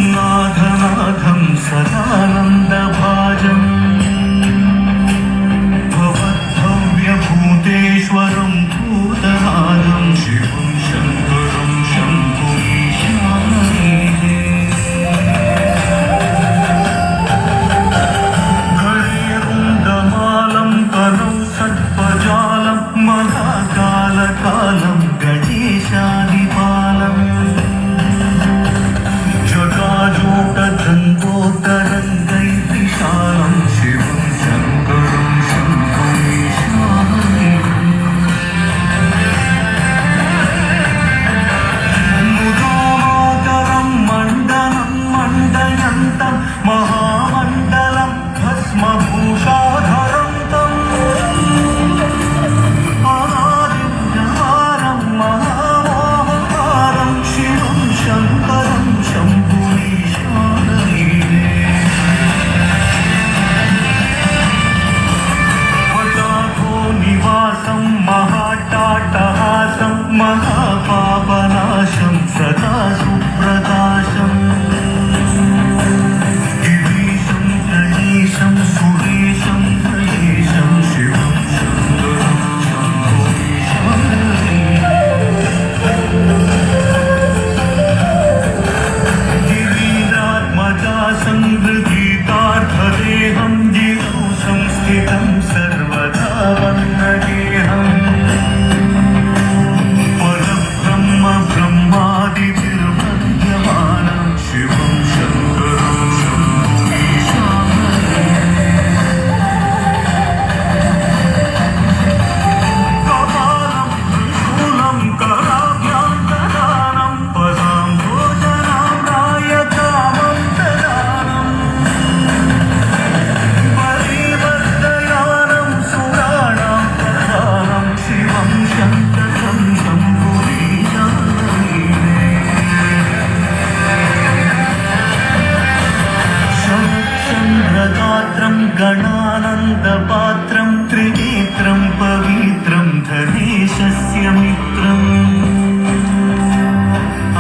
जगन्नाथनाथं सदानन्दभाजम् भवद्भव्यभूतेश्वरं भूतनादं शिवं शङ्करं शम्भुमीशानमीडे गणेरुण्डमालं करौ सर्पजालं महाकालकालं गणेशादिपालम् जटाजूटदन्तोत्तरङ्गैतिशालं शिवं शङ्करं शम्भुमीशानमीडे मुदामातरं मण्डनं मण्डयन्तं महामण्डलं भस्मभूषाधरं तम् अनादित्यहारं महामोहहारं शिवं शङ्करं शम्भुमीशानमीडे पटाको निवासं महाटाटहासं महापापनाशं सदा सुप्रकाशम् गिरीशं गणेशं सुरेशं महेशं शिवं शङ्करं शम्भुमीशानमीडे गिरीन्द्रात्मजा संगृहीतार्थदेहं गिरौ संस्थितं सर्वदा वन्ददेहम् परब्रह्म ब्रह्मादिभिर्वन्द्यमानं शिवं शङ्करं कपालं त्रिशूलं कराभ्यान्तदानं पदां भोजनां रायकामं ददानं परिवर्तयानं सुराणां प्रधानं शिवं शङ्करं शम्भुमीशानमीडे शरच्चन्द्रगात्रं गणानन्दपात्रं त्रिनेत्रं पवित्रं धनेशस्य मित्रम्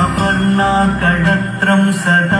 अपर्णाकडत्रं सदा